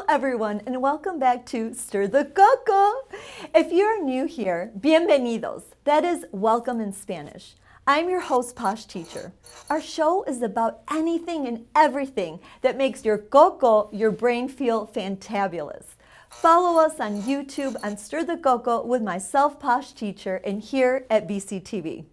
Hello everyone and welcome back to Stir the Coco. If you're new here, bienvenidos. That is welcome in Spanish. I'm your host, Posh Teacher. Our show is about anything and everything that makes your coco, your brain, feel fantabulous. Follow us on YouTube on Stir the Coco with myself, Posh Teacher, and here at BCTV.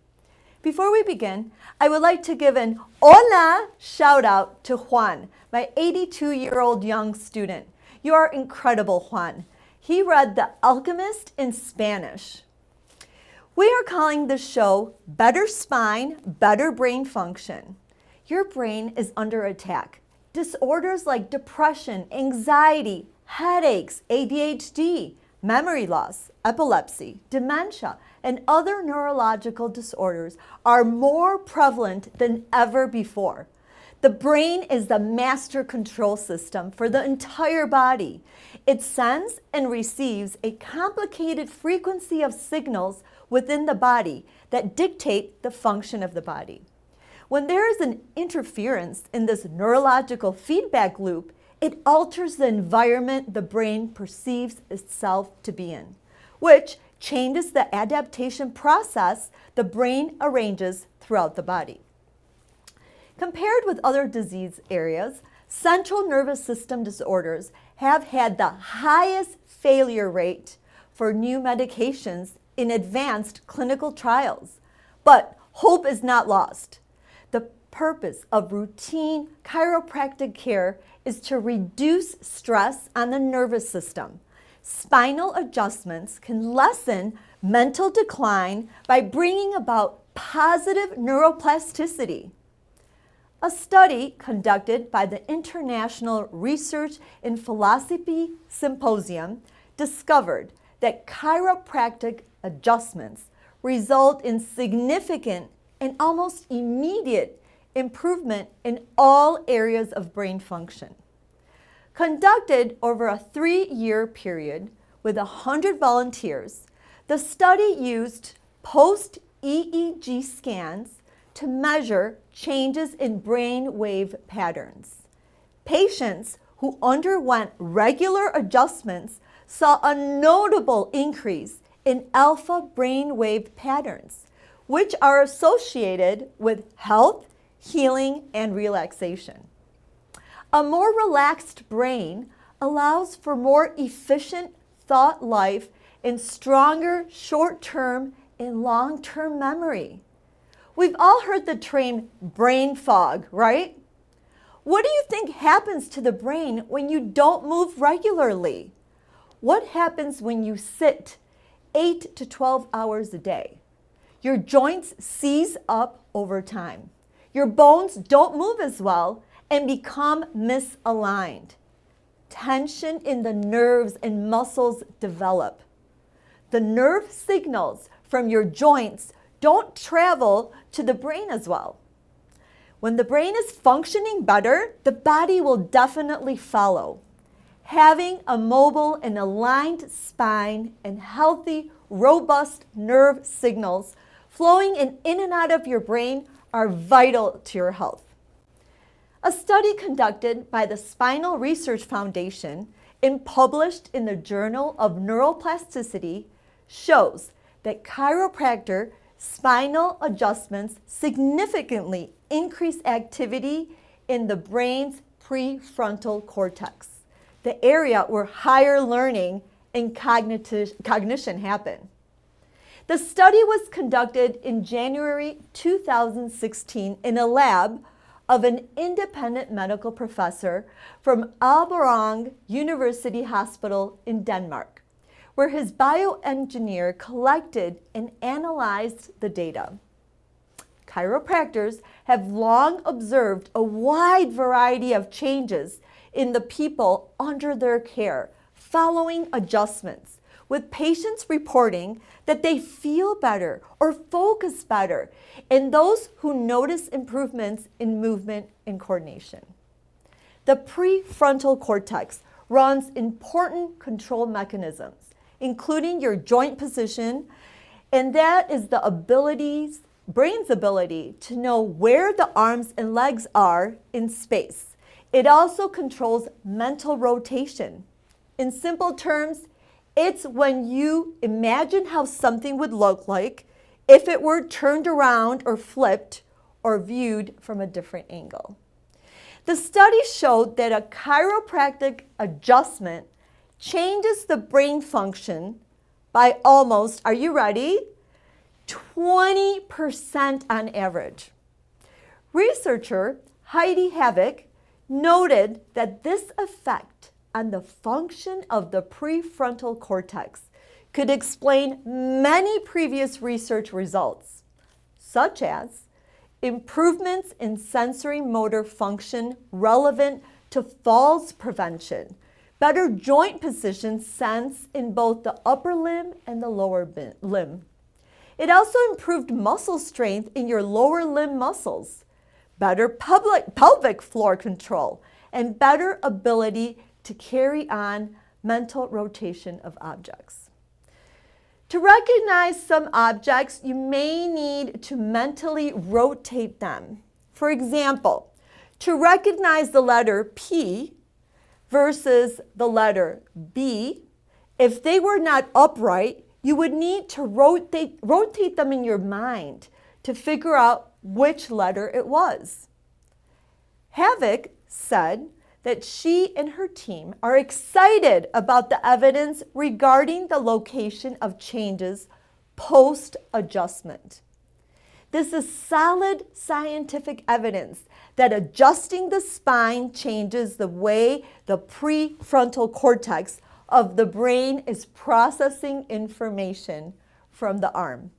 Before we begin, I would like to give an hola shout out to Juan, my 82-year-old young student. You are incredible, Juan. He read The Alchemist in Spanish. We are calling this show Better Spine, Better Brain Function. Your brain is under attack. Disorders like depression, anxiety, headaches, ADHD, memory loss, epilepsy, dementia, and other neurological disorders are more prevalent than ever before. The brain is the master control system for the entire body. It sends and receives a complicated frequency of signals within the body that dictate the function of the body. When there is an interference in this neurological feedback loop, it alters the environment the brain perceives itself to be in, which changes the adaptation process the brain arranges throughout the body. Compared with other disease areas, central nervous system disorders have had the highest failure rate for new medications in advanced clinical trials. But hope is not lost. The purpose of routine chiropractic care is to reduce stress on the nervous system. Spinal adjustments can lessen mental decline by bringing about positive neuroplasticity. A study conducted by the International Research in Philosophy Symposium discovered that chiropractic adjustments result in significant and almost immediate improvement in all areas of brain function. Conducted over a 3-year period with 100 volunteers, the study used post-EEG scans to measure changes in brain wave patterns. Patients who underwent regular adjustments saw a notable increase in alpha brain wave patterns, which are associated with health, healing, and relaxation. A more relaxed brain allows for more efficient thought life and stronger short-term and long-term memory. We've all heard the term brain fog, right? What do you think happens to the brain when you don't move regularly? What happens when you sit 8 to 12 hours a day? Your joints seize up over time. Your bones don't move as well and become misaligned. Tension in the nerves and muscles develop. The nerve signals from your joints don't travel to the brain as well. When the brain is functioning better, the body will definitely follow. Having a mobile and aligned spine and healthy, robust nerve signals flowing in and out of your brain are vital to your health. A study conducted by the Spinal Research Foundation and published in the Journal of Neuroplasticity shows that chiropractor spinal adjustments significantly increase activity in the brain's prefrontal cortex, the area where higher learning and cognition happen. The study was conducted in January 2016 in a lab of an independent medical professor from Aalborg University Hospital in Denmark, where his bioengineer collected and analyzed the data. Chiropractors have long observed a wide variety of changes in the people under their care following adjustments, with patients reporting that they feel better or focus better, and those who notice improvements in movement and coordination. The prefrontal cortex runs important control mechanisms, including your joint position, and that is the brain's ability to know where the arms and legs are in space. It also controls mental rotation. In simple terms, it's when you imagine how something would look like if it were turned around or flipped or viewed from a different angle. The study showed that a chiropractic adjustment changes the brain function by almost, are you ready? 20% on average. Researcher Heidi Havoc noted that this effect on the function of the prefrontal cortex could explain many previous research results, such as improvements in sensory motor function relevant to falls prevention, better joint position sense in both the upper limb and the lower limb. It also improved muscle strength in your lower limb muscles, better pelvic floor control, and better ability to carry on mental rotation of objects. To recognize some objects, you may need to mentally rotate them. For example, to recognize the letter P versus the letter B, if they were not upright, you would need to rotate them in your mind to figure out which letter it was. Havoc said that she and her team are excited about the evidence regarding the location of changes post-adjustment. This is solid scientific evidence that adjusting the spine changes the way the prefrontal cortex of the brain is processing information from the arm.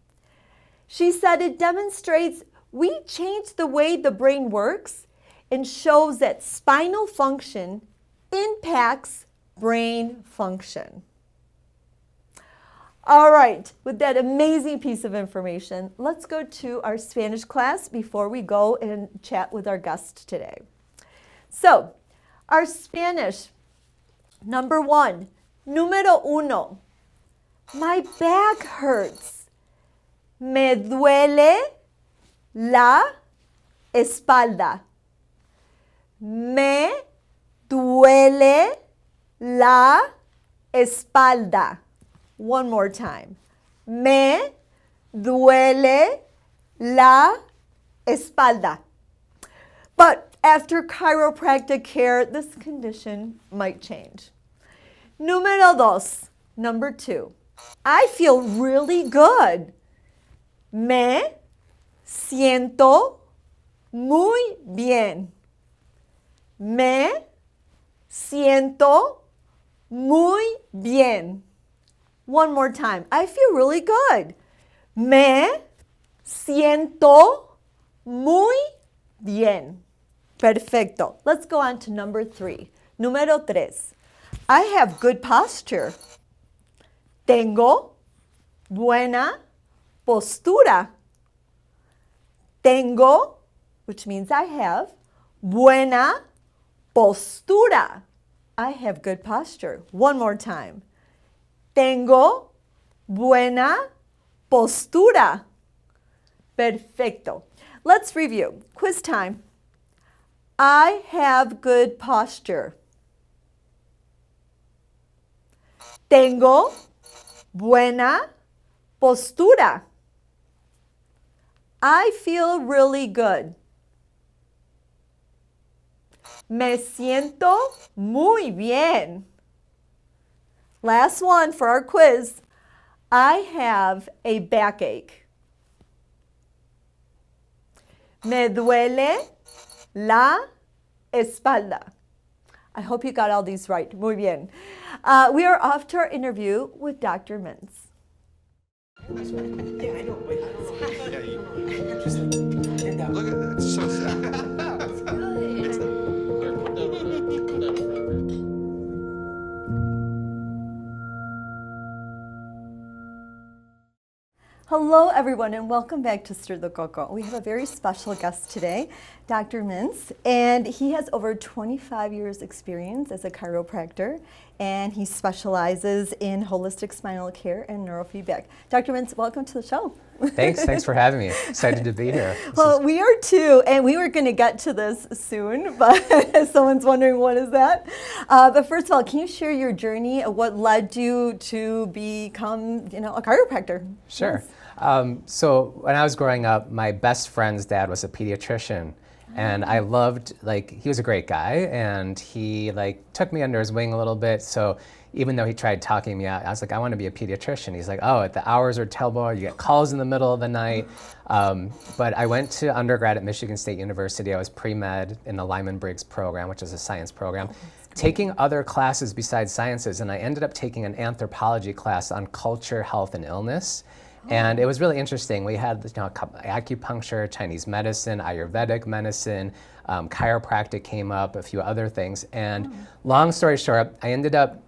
She said it demonstrates we change the way the brain works and shows that spinal function impacts brain function. All right, with that amazing piece of information, let's go to our Spanish class before we go and chat with our guest today. So, our Spanish, number one, número uno, my back hurts. Me duele la espalda. Me duele la espalda. One more time. Me duele la espalda. But after chiropractic care, this condition might change. Número dos, number two. I feel really good. Me siento muy bien. Me siento muy bien. One more time. I feel really good. Me siento muy bien. Perfecto. Let's go on to number three. Número tres. I have good posture. Tengo buena postura. Tengo, which means I have, buena postura. I have good posture. One more time. Tengo buena postura. Perfecto. Let's review. Quiz time. I have good posture. Tengo buena postura. I feel really good. Me siento muy bien. Last one for our quiz. I have a backache. Me duele la espalda. I hope you got all these right. Muy bien. We are off to our interview with Dr. Mintz. Yeah, I know. Wait, yeah, you just look at that. It's so sad. Hello, everyone, and welcome back to Stir the Coco. We have a very special guest today, Dr. Mintz, and he has over 25 years experience as a chiropractor, and he specializes in holistic spinal care and neurofeedback. Dr. Mintz, welcome to the show. Thanks for having me. Excited to be here. Well, we are too, and we were going to get to this soon, but someone's wondering what is that. But first of all, can you share your journey of what led you to become, a chiropractor? Sure. So when I was growing up, my best friend's dad was a pediatrician. And I loved, he was a great guy, and he took me under his wing a little bit. So even though he tried talking me out, I was like, I want to be a pediatrician. He's like, oh, the hours are terrible. You get calls in the middle of the night. But I went to undergrad at Michigan State University. I was pre-med in the Lyman-Briggs program, which is a science program, taking other classes besides sciences. And I ended up taking an anthropology class on culture, health, and illness. And it was really interesting. We had acupuncture, Chinese medicine, Ayurvedic medicine, chiropractic came up, a few other things. And long story short, I ended up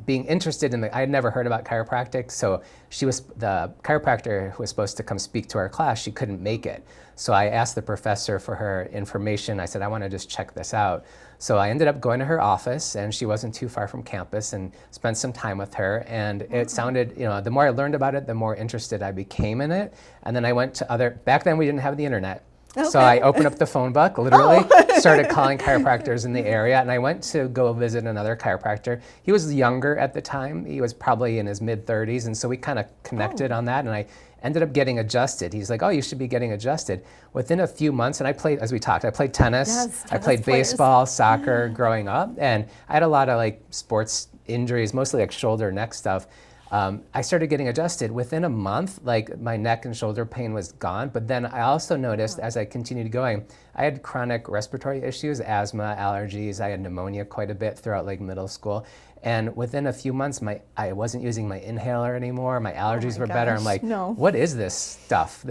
being interested in I had never heard about chiropractic. So the chiropractor who was supposed to come speak to our class, she couldn't make it. So I asked the professor for her information. I said, I want to just check this out. So I ended up going to her office, and she wasn't too far from campus, and spent some time with her. And it sounded, the more I learned about it, the more interested I became in it. And then I went to back then we didn't have the internet. Okay. So I opened up the phone book, literally, started calling chiropractors in the area, and I went to go visit another chiropractor. He was younger at the time. He was probably in his mid-30s, and so we kind of connected on that, and I ended up getting adjusted. He's like, oh, you should be getting adjusted. Within a few months, and I played, as we talked, I played tennis. Yes, I played baseball, soccer growing up, and I had a lot of sports injuries, mostly shoulder, neck stuff. I started getting adjusted. Within a month, my neck and shoulder pain was gone. But then I also noticed as I continued going, I had chronic respiratory issues, asthma, allergies. I had pneumonia quite a bit throughout middle school. And within a few months, I wasn't using my inhaler anymore. My allergies were better. I'm like, what is this stuff?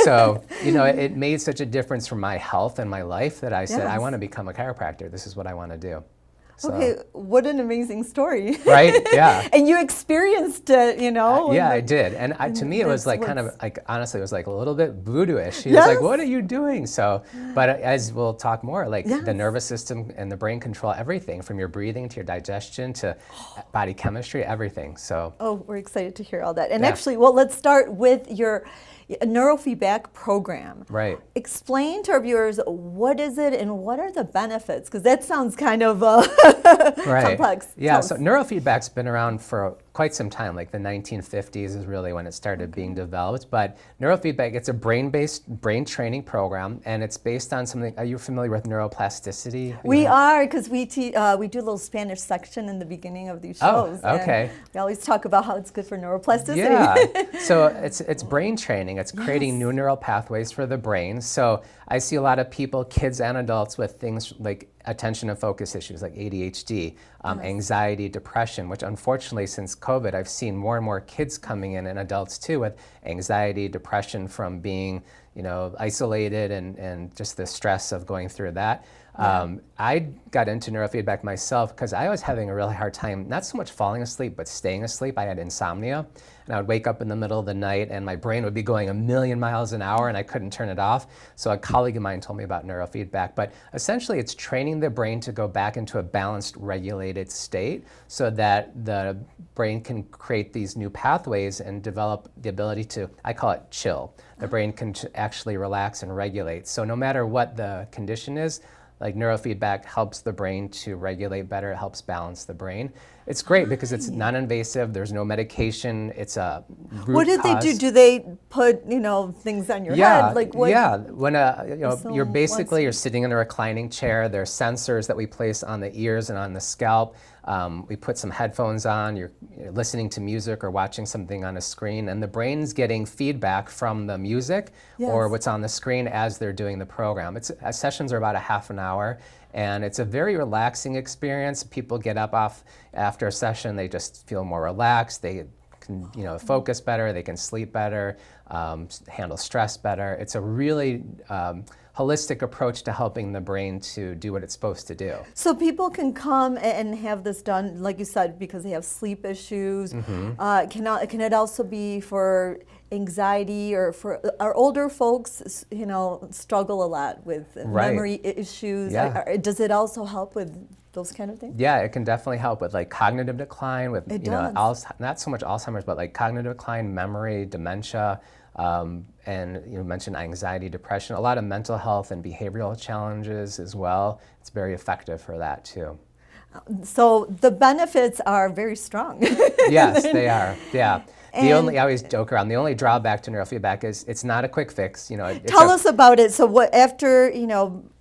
So, it made such a difference for my health and my life that I said, I want to become a chiropractor. This is what I want to do. So. Okay, what an amazing story. Right, yeah. And you experienced it, Yeah, I did. And to me, it was honestly, it was a little bit voodoo-ish. He was like, what are you doing? So, but as we'll talk more, the nervous system and the brain control everything from your breathing to your digestion to body chemistry, everything. So. Oh, we're excited to hear all that. And actually, let's start with your neurofeedback program. Right. Explain to our viewers, what is it and what are the benefits? Because that sounds kind of complex. Yeah, so neurofeedback's been around for quite some time, the 1950s is really when it started being developed. But neurofeedback, it's a brain-based brain training program, and it's based on something. Are you familiar with neuroplasticity? We are, because we do a little Spanish section in the beginning of these shows. Oh, okay. We always talk about how it's good for neuroplasticity. Yeah, so it's brain training. It's creating new neural pathways for the brain. So I see a lot of people, kids and adults, with things like attention and focus issues like ADHD, anxiety, depression, which unfortunately since COVID, I've seen more and more kids coming in and adults too with anxiety, depression from being, isolated and just the stress of going through that. I got into neurofeedback myself because I was having a really hard time, not so much falling asleep, but staying asleep. I had insomnia, and I would wake up in the middle of the night and my brain would be going a million miles an hour and I couldn't turn it off. So a colleague of mine told me about neurofeedback, but essentially it's training the brain to go back into a balanced, regulated state so that the brain can create these new pathways and develop the ability to, I call it chill. The brain can actually relax and regulate. So no matter what the condition is, neurofeedback helps the brain to regulate better, it helps balance the brain. It's great because it's non-invasive, there's no medication, it's a root What did cause. they do? Do they put, things on your head? Yeah, when you're basically, you're sitting in a reclining chair, there are sensors that we place on the ears and on the scalp. We put some headphones on, you're listening to music or watching something on a screen, and the brain's getting feedback from the music or what's on the screen as they're doing the program. Sessions are about a half an hour, and it's a very relaxing experience. People get up off after a session, they just feel more relaxed, they can focus better, they can sleep better, handle stress better. It's a really holistic approach to helping the brain to do what it's supposed to do. So people can come and have this done, like you said, because they have sleep issues. Can it also be for anxiety or for our older folks, struggle a lot with memory issues? Yeah. Does it also help with those kind of things? Yeah, it can definitely help with like cognitive decline, with It you know, does. not so much Alzheimer's, but like cognitive decline, memory, dementia, and you mentioned anxiety, depression, a lot of mental health and behavioral challenges as well. It's very effective for that too. So the benefits are very strong. Yes, they are. Yeah. And- I always joke around, the only drawback to neurofeedback is it's not a quick fix. You know, Tell us about it. So what after,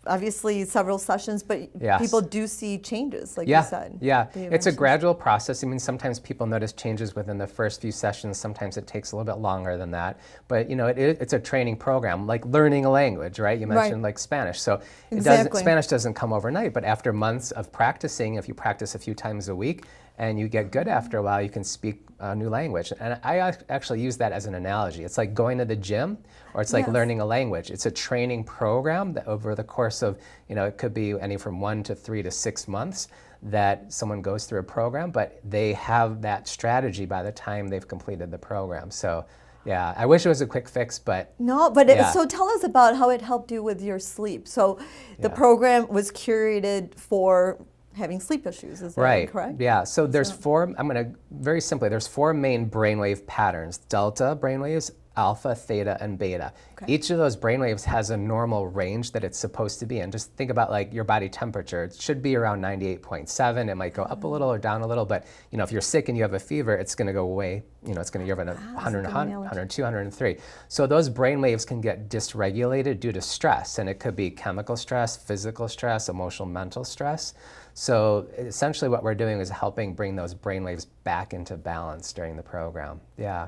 obviously several sessions, but Yes. people do see changes, like you Yeah, said. yeah. They It's a eventually- gradual process. I mean, sometimes people notice changes within the first few sessions. Sometimes it takes a little bit longer than that. But, it's a training program, like learning a language, right? You mentioned like Spanish. So Exactly. Spanish doesn't come overnight, but after months of practicing, if you practice a few times a week and you get good after a while, you can speak a new language. And I actually use that as an analogy. It's like going to the gym, or it's like Yes. learning a language. It's a training program that over the course of, it could be any from 1 to 3 to 6 months that someone goes through a program, but they have that strategy by the time they've completed the program. So yeah, I wish it was a quick fix, but No, but Yeah. so tell us about how it helped you with your sleep. So the Yeah. program was curated for having sleep issues, is that right. correct? Yeah. So there's very simply, there's 4 main brainwave patterns: delta brainwaves, alpha, theta, and beta. Okay. Each of those brainwaves has a normal range that it's supposed to be in. Just think about like your body temperature. It should be around 98.7. It might go up a little or down a little, but if you're sick and you have a fever, it's going to go way, it's going to give it 100, 102, 103. So those brainwaves can get dysregulated due to stress, and it could be chemical stress, physical stress, emotional, mental stress. So essentially what we're doing is helping bring those brainwaves back into balance during the program. Yeah.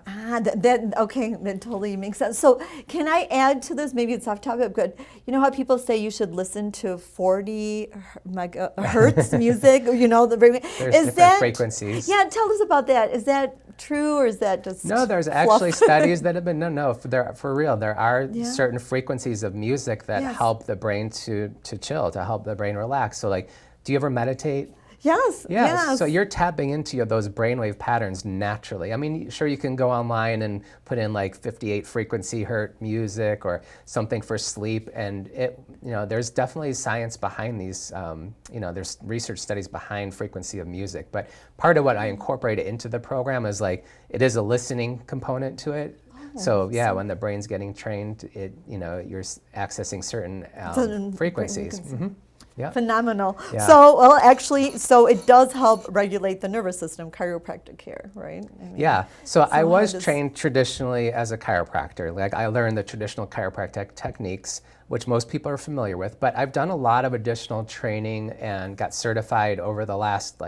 Okay, that totally makes sense. So can I add to this? Maybe it's off topic, but you know how people say you should listen to 40 hertz music, the brainwave? There's different frequencies. Yeah, tell us about that. Is that true, or is that just No, there's fluff? actually studies that have been, for real. There are Yeah. certain frequencies of music that Yes. help the brain to chill, to help the brain relax. So like, do you ever meditate? Yes, Yeah, yes. so you're tapping into those brainwave patterns naturally. I mean, sure, you can go online and put in like 58 frequency hertz music or something for sleep, and there's definitely science behind these. There's research studies behind frequency of music. But part of what I incorporated into the program is like it is a listening component to it. So yeah, when the brain's getting trained, you're accessing certain Certain frequencies. frequencies. Yeah. Phenomenal. Yeah. So it does help regulate the nervous system, chiropractic care, right? I mean, Yeah, so I how was does- trained traditionally as a chiropractor. Like I learned the traditional chiropractic techniques, which most people are familiar with, but I've done a lot of additional training and got certified over the last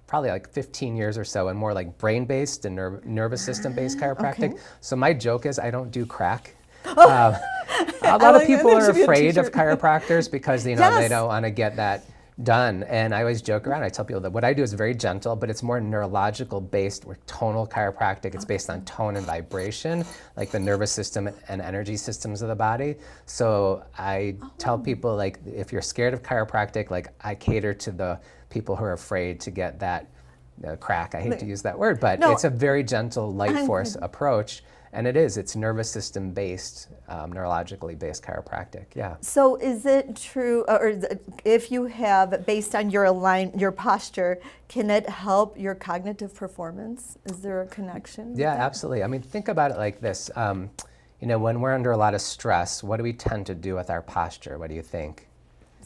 probably 15 years or so, and more like brain-based and nervous system-based chiropractic. Okay. So my joke is I don't do crack. A lot of people are afraid of chiropractors because they Yes. don't want to get that done. And I always joke around. I tell people that what I do is very gentle, but it's more neurological based. We're tonal chiropractic. It's based on tone and vibration, like the nervous system and energy systems of the body. So I tell people, like, if you're scared of chiropractic, like I cater to the people who are afraid to get that crack. I hate to use that word, but No. it's a very gentle light force approach. And it's nervous system based, neurologically based chiropractic. Yeah. So is it true, if you have, based on your posture, can it help your cognitive performance? Is there a connection? with Yeah, that? absolutely. I mean, think about it like this. When we're under a lot of stress, what do we tend to do with our posture? What do you think?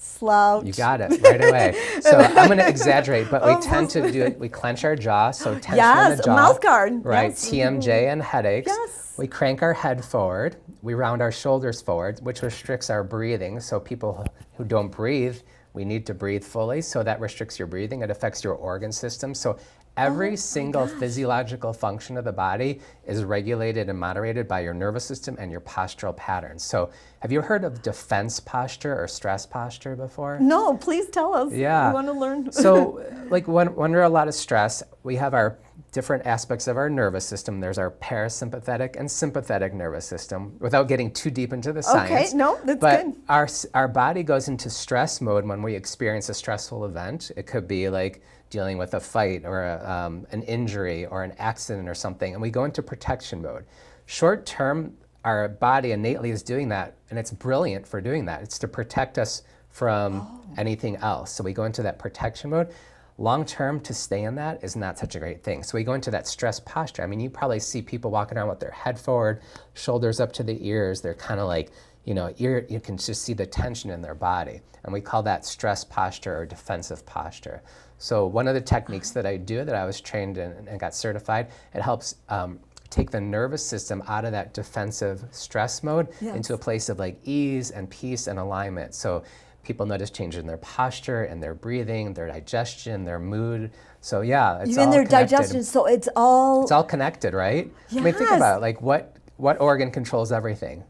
Slouch. You got it right away. So I'm going to exaggerate, but we tend to do it. We clench our jaw, so tension in Yes, the jaw. mouth guard. Right, Yes. TMJ and headaches. Yes. We crank our head forward. We round our shoulders forward, which restricts our breathing. So people who don't breathe, we need to breathe fully. So that restricts your breathing. It affects your organ system. So every single physiological function of the body is regulated and moderated by your nervous system and your postural patterns. So have you heard of defense posture or stress posture before? No, please tell us. Yeah. We want to learn. So like when we're a lot of stress, we have our different aspects of our nervous system. There's our parasympathetic and sympathetic nervous system, without getting too deep into the science. Okay, no, that's but good. our body goes into stress mode when we experience a stressful event. It could be like dealing with a fight or an injury or an accident or something, and we go into protection mode. Short term, our body innately is doing that, and it's brilliant for doing that. It's to protect us from anything else. So we go into that protection mode. Long term, to stay in that is not such a great thing. So we go into that stress posture. I mean, you probably see people walking around with their head forward, shoulders up to the ears. They're kind of like, you know, you can just see the tension in their body. And we call that stress posture or defensive posture. So one of the techniques that I do that I was trained in and got certified, it helps take the nervous system out of that defensive stress mode into a place of like ease and peace and alignment. So people notice changes in their posture and their breathing, their digestion, their mood. So yeah, it's Even all their connected. digestion, so it's all connected, right? I mean, think Yes. about it. Like what organ controls everything?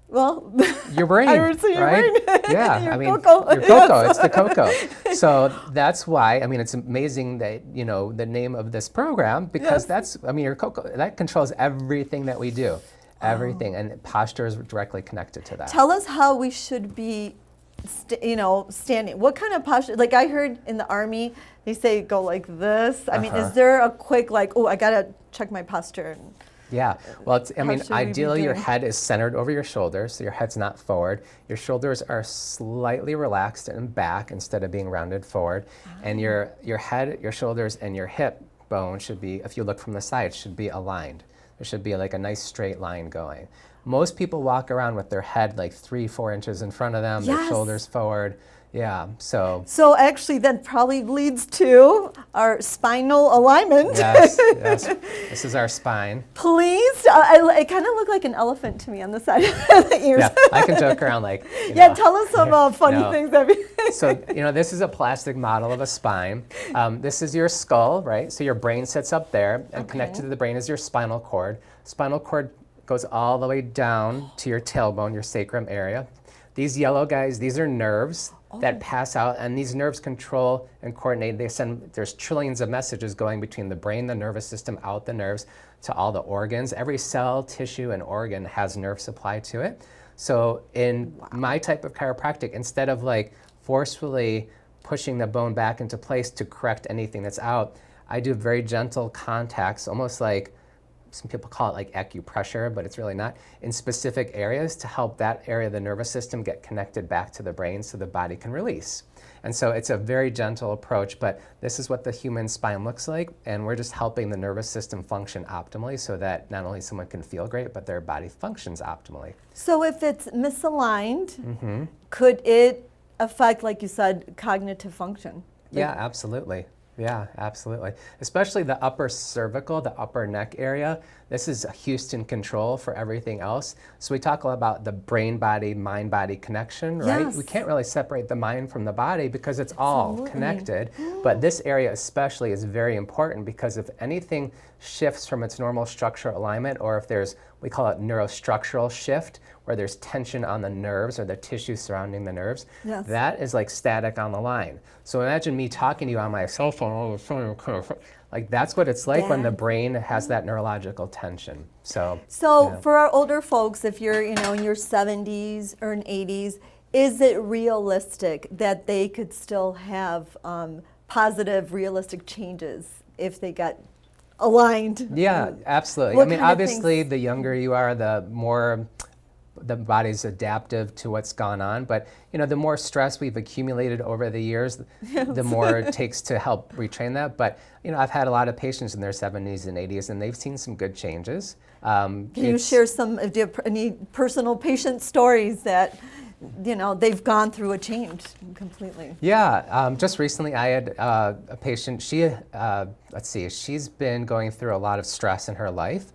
well. Your brain, I would say your right? brain. Yeah, Your I mean, coco. your coco. It's the coco. So that's why. I mean, it's amazing that you know the name of this program because that's. I mean, your coco that controls everything that we do, everything, and posture is directly connected to that. Tell us how we should be, standing. What kind of posture? Like I heard in the Army, they say go like this. I mean, is there a quick like, oh, I gotta check my posture? Yeah, well, I mean, should we be ideally your doing? head is centered over your shoulders, so your head's not forward. Your shoulders are slightly relaxed and back instead of being rounded forward. And your head, your shoulders, and your hip bone should be, if you look from the side, should be aligned. There should be like a nice straight line going. Most people walk around with their head like 3-4 inches in front of them, their Yes. shoulders forward. Yeah, so. So actually, that probably leads to our spinal alignment. Yes, this is our spine. Please, it kind of looked like an elephant to me on the side of the ears. Yeah, I can joke around like. Yeah, tell us some funny No. things. That So, this is a plastic model of a spine. This is your skull, right? So your brain sits up there, and connected to the brain is your spinal cord. Spinal cord goes all the way down to your tailbone, your sacrum area. These yellow guys, these are nerves that pass out, and these nerves control and coordinate. There's trillions of messages going between the brain, the nervous system, out the nerves to all the organs. Every cell, tissue, and organ has nerve supply to it. So in my type of chiropractic, instead of like forcefully pushing the bone back into place to correct anything that's out, I do very gentle contacts, almost like some people call it like acupressure, but it's really not, in specific areas to help that area of the nervous system get connected back to the brain so the body can release. And so it's a very gentle approach, but this is what the human spine looks like, and we're just helping the nervous system function optimally so that not only someone can feel great, but their body functions optimally. So if it's misaligned, could it affect, like you said, cognitive function? Yeah, absolutely. Yeah, absolutely. Especially the upper cervical, the upper neck area. This is a Houston control for everything else. So we talk a lot about the brain-body, mind-body connection, right? Yes. We can't really separate the mind from the body because it's all connected. But this area especially is very important because if anything shifts from its normal structural alignment, or if there's, we call it neurostructural shift, where there's tension on the nerves or the tissue surrounding the nerves, that is like static on the line. So imagine me talking to you on my cell phone, like that's what it's like when the brain has that neurological tension. So for our older folks, if you're in your 70s or in 80s, is it realistic that they could still have positive, realistic changes if they got aligned? Yeah, absolutely. What I mean, kind of obviously, things? the younger you are, the more the body's adaptive to what's gone on. But the more stress we've accumulated over the years, the more it takes to help retrain that. But I've had a lot of patients in their 70s and 80s, and they've seen some good changes. Can you share do you have any personal patient stories that they've gone through a change completely? Yeah, just recently I had a patient. She's been going through a lot of stress in her life.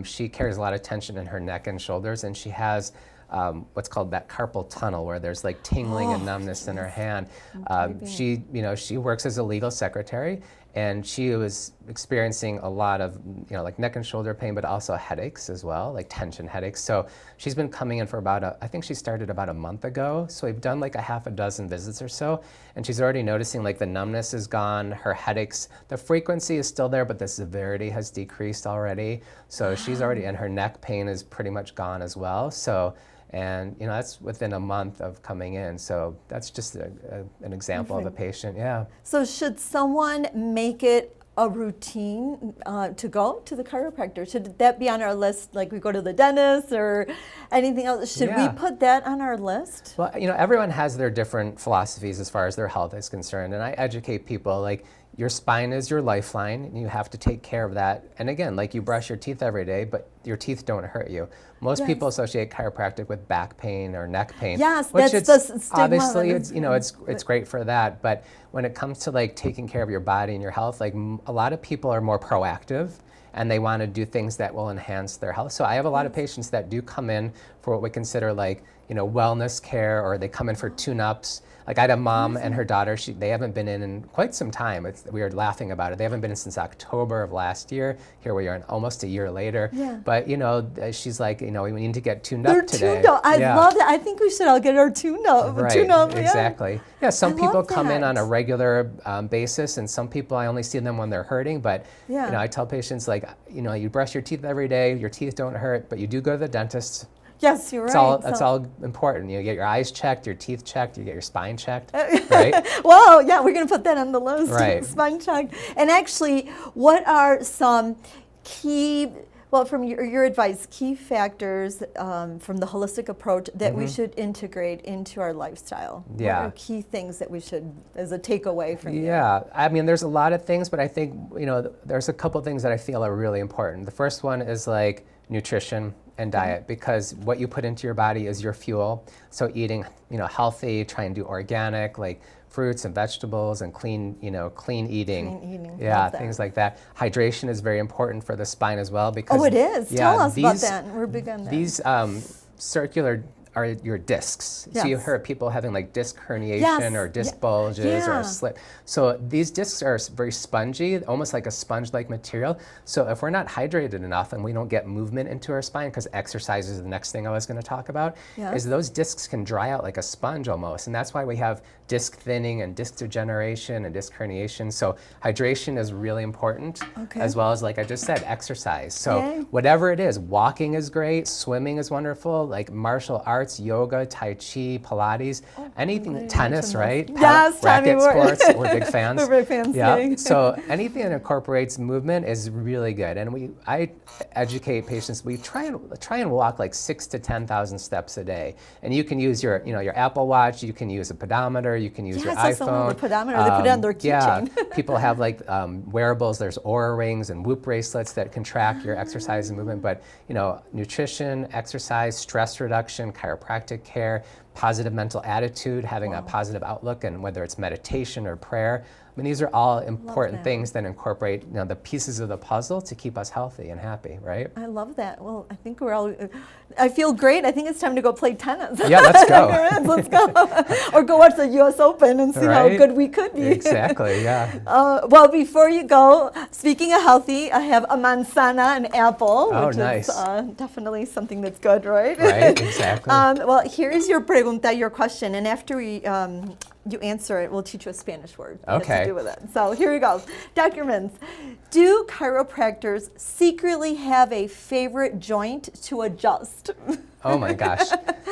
She carries a lot of tension in her neck and shoulders, and she has what's called that carpal tunnel, where there's like tingling and numbness in her hand. She works as a legal secretary, and she was experiencing a lot of like neck and shoulder pain, but also headaches as well, like tension headaches. So she's been coming in for I think she started about a month ago. So we've done like a half a dozen visits or so, and she's already noticing like the numbness is gone, her headaches, the frequency is still there, but the severity has decreased already. So she's already, and her neck pain is pretty much gone as well. So, and that's within a month of coming in. So that's just an example of a patient, yeah. So should someone make it a routine to go to the chiropractor? Should that be on our list, like we go to the dentist or anything else? Should we put that on our list? Well, everyone has their different philosophies as far as their health is concerned, and I educate people, like, your spine is your lifeline, and you have to take care of that. And again, like, you brush your teeth every day, but your teeth don't hurt you. Most people associate chiropractic with back pain or neck pain. Yes, which that's it's, the stigma. obviously, it's great for that. But when it comes to, like, taking care of your body and your health, like, a lot of people are more proactive, and they want to do things that will enhance their health. So I have a lot of patients that do come in for what we consider, like, wellness care, or they come in for tune-ups. Like, I had a mom and her daughter, they haven't been in quite some time. We were laughing about it. They haven't been in since October of last year. Here we are almost a year later. Yeah. But, she's like, we need to get tuned up today. They're tuned up. I love that. I think we should all get our tune up. Right, tune up, exactly. Yeah, some I people love come in on a that. regular basis, and some people I only see them when they're hurting. But, I tell patients, like, you brush your teeth every day, your teeth don't hurt, but you do go to the dentist. Yes, you're right. That's all important. You get your eyes checked, your teeth checked, you get your spine checked, right? Well, yeah, we're going to put that on the list. Right. Spine check. And actually, what are some key, from your advice, key factors from the holistic approach that we should integrate into our lifestyle? Yeah. What are key things that we should, as a takeaway from you? Yeah, I mean, there's a lot of things, but I think, there's a couple things that I feel are really important. The first one is, like, nutrition and diet, because what you put into your body is your fuel. So eating, healthy, try and do organic, like fruits and vegetables, and clean eating. Clean eating. Yeah, Love that. things like that. Hydration is very important for the spine as well, because Oh, it is. yeah, Tell us about that. We're big on that. These circular are your discs. So you Yes. hear people having, like, disc herniation Yes. or disc bulges or Yeah. a slip. So these discs are very spongy, almost like a sponge-like material. So if we're not hydrated enough and we don't get movement into our spine, because exercise is the next thing I was going to talk about, Yes. is those discs can dry out like a sponge almost. And that's why we have disc thinning and disc degeneration and disc herniation. So hydration is really important, as well as, like I just said, exercise. So whatever it is, walking is great, swimming is wonderful, like martial arts, yoga, tai chi, Pilates, anything, tennis, right? Yes, Racket we're- sports, we're big fans. We're big fans, Yeah. yay. So anything that incorporates movement is really good. And I educate patients. We try and walk like 6,000 to 10,000 steps a day. And you can use your Apple Watch. You can use a pedometer. You can use your I saw someone iPhone. with a pedometer. They put it on their keychain. Yeah. People have, like, wearables. There's Oura rings and Whoop bracelets that can track your exercise and movement. But nutrition, exercise, stress reduction, chiropractic care, positive mental attitude, having a positive outlook, and whether it's meditation or prayer. I mean, these are all important things that incorporate the pieces of the puzzle to keep us healthy and happy, right? I love that. Well, I think we're all, I feel great. I think it's time to go play tennis. Yeah, let's go. Let's go. Or go watch the U.S. Open and see how Right? good we could be. Exactly, yeah. Well, before you go, speaking of healthy, I have a manzana, an apple, Oh, which nice. is definitely something that's good, right? Right, exactly. Well, here is your pregunta, your question, and after you answer it, we'll teach you a Spanish word that has Okay. to do with it. So here we go. Dr. Mintz, do chiropractors secretly have a favorite joint to adjust? Oh my gosh.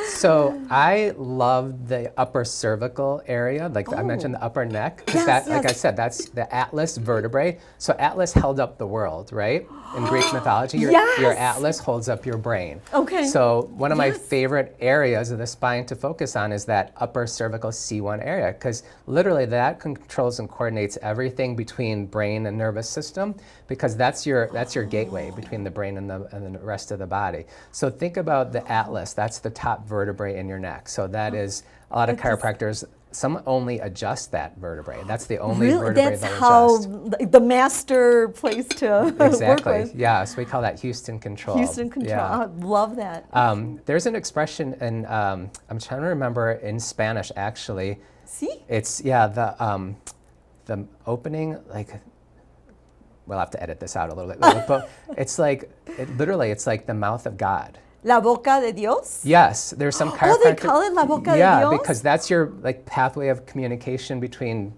So I love the upper cervical area, like I mentioned, the upper neck. 'Cause Yes, like I yes. said, that's the Atlas vertebrae. So Atlas held up the world, right? In Greek mythology, your Yes. Atlas holds up your brain. Okay. So one of my favorite areas of the spine to focus on is that upper cervical C1 area, because literally that controls and coordinates everything between brain and nervous system, because that's your gateway between the brain and the rest of the body. So think about the Atlas. That's the top vertebrae in your neck. So that is a lot of chiropractors. Some only adjust that vertebrae. That's the only vertebrae That's that how adjust. the master place to work Exactly. with. Yeah. So we call that Houston control. Houston control. Yeah. I love that. There's an expression in I'm trying to remember in Spanish actually. See? It's the opening, like, we'll have to edit this out a little bit, but it's like it's like the mouth of God. La boca de Dios? Yes, there's some chiropractic. Oh, they call it la boca de Yeah, Dios? because that's your like pathway of communication between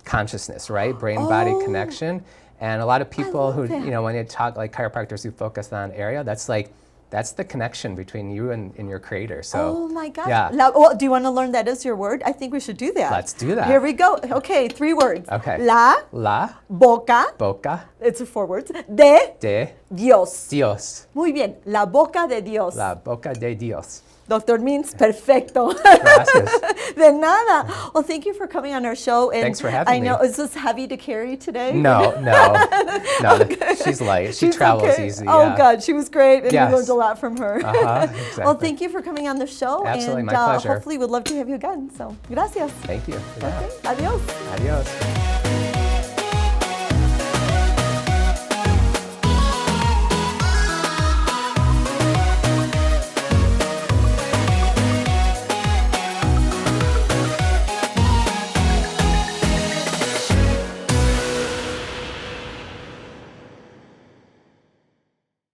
consciousness, right? Brain-body connection. And a lot of people who, that. when they talk, like chiropractors who focus on area, that's like that's the connection between you and your creator. So, Oh my gosh. Yeah. Well, do you want to learn that as your word? I think we should do that. Let's do that. Here we go. Okay, 3 words. Okay. La boca, boca it's 4 words, de de Dios. Dios. Muy bien, la boca de Dios. La boca de Dios. Dr. Mintz, perfecto. Gracias. De nada. Well, thank you for coming on our show. And Thanks for having I know, me. is this heavy to carry today? No. She's light. She She's travels okay. easy. Oh, yeah. God, she was great, and Yes. we learned a lot from her. Exactly. Well, thank you for coming on the show. Absolutely, and my pleasure. hopefully we'd love to have you again. So, gracias. Thank you. Yeah. Okay, adios. Adios.